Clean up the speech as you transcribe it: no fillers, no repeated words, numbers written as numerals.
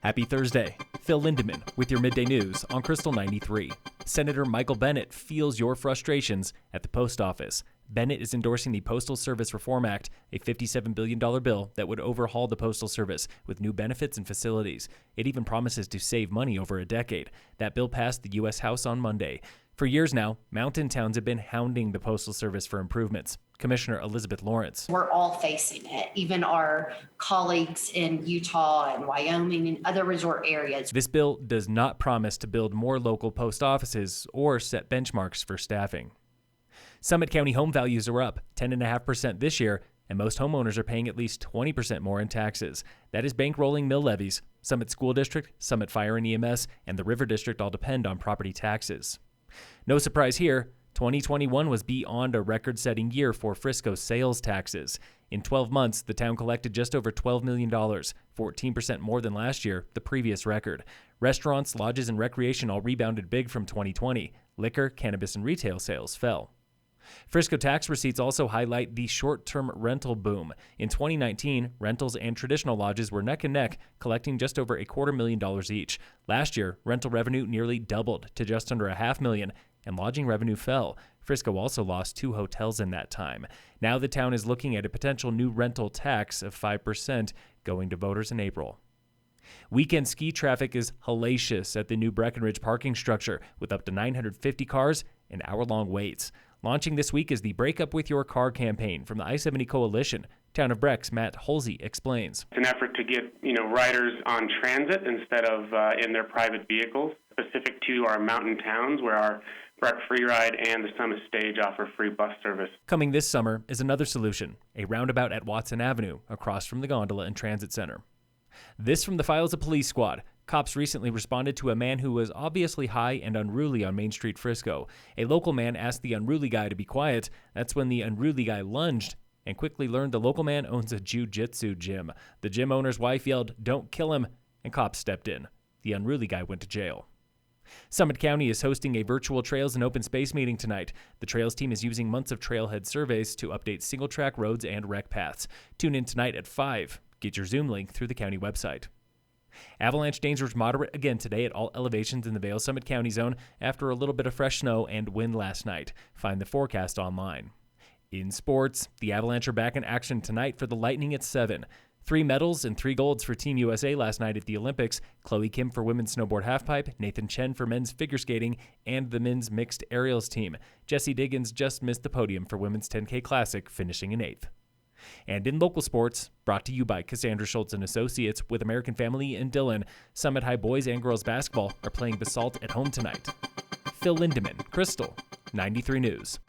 Happy Thursday. Phil Lindemann with your midday news on Krystal 93. Senator Michael Bennet feels your frustrations at the post office. Bennet is endorsing the Postal Service Reform Act, a $57 billion bill that would overhaul the Postal Service with new benefits and facilities. It even promises to save money over a decade. That bill passed the U.S. House on Monday. For years now, mountain towns have been hounding the Postal Service for improvements. Commissioner Elizabeth Lawrence. We're all facing it, even our colleagues in Utah and Wyoming and other resort areas. This bill does not promise to build more local post offices or set benchmarks for staffing. Summit County home values are up 10.5% this year, and most homeowners are paying at least 20% more in taxes. That is bankrolling mill levies. Summit School District, Summit Fire and EMS, and the River District all depend on property taxes. No surprise here, 2021 was beyond a record-setting year for Frisco sales taxes. In 12 months, the town collected just over $12 million, 14% more than last year, the previous record. Restaurants, lodges, and recreation all rebounded big from 2020. Liquor, cannabis, and retail sales fell. Frisco tax receipts also highlight the short-term rental boom. In 2019, rentals and traditional lodges were neck and neck, collecting just over $250,000 each. Last year, rental revenue nearly doubled to just under $500,000, and lodging revenue fell. Frisco also lost 2 hotels in that time. Now the town is looking at a potential new rental tax of 5% going to voters in April. Weekend ski traffic is hellacious at the new Breckenridge parking structure, with up to 950 cars and hour-long waits. Launching this week is the Break Up With Your Car campaign from the I-70 Coalition. Town of Breck's Matt Holsey explains. It's an effort to get riders on transit instead of in their private vehicles, specific to our mountain towns where our Breck Free Ride and the Summit Stage offer free bus service. Coming this summer is another solution, a roundabout at Watson Avenue across from the Gondola and Transit Center. This from the files of Police Squad. Cops recently responded to a man who was obviously high and unruly on Main Street, Frisco. A local man asked the unruly guy to be quiet. That's when the unruly guy lunged and quickly learned the local man owns a jitsu gym. The gym owner's wife yelled, "Don't kill him," and cops stepped in. The unruly guy went to jail. Summit County is hosting a virtual trails and open space meeting tonight. The trails team is using months of trailhead surveys to update single-track roads and rec paths. Tune in tonight at 5. Get your Zoom link through the county website. Avalanche dangers moderate again today at all elevations in the Vail Summit County zone after a little bit of fresh snow and wind last night. Find the forecast online. In sports, the Avalanche are back in action tonight for the Lightning at 7. 3 medals and 3 golds for Team USA last night at the Olympics. Chloe Kim for women's snowboard halfpipe, Nathan Chen for men's figure skating, and the men's mixed aerials team. Jesse Diggins just missed the podium for women's 10K Classic, finishing in 8th. And in local sports, brought to you by Cassandra Schultz and Associates with American Family in Dillon, Summit High boys and girls basketball are playing Basalt at home tonight. Phil Lindemann, Krystal, 93 News.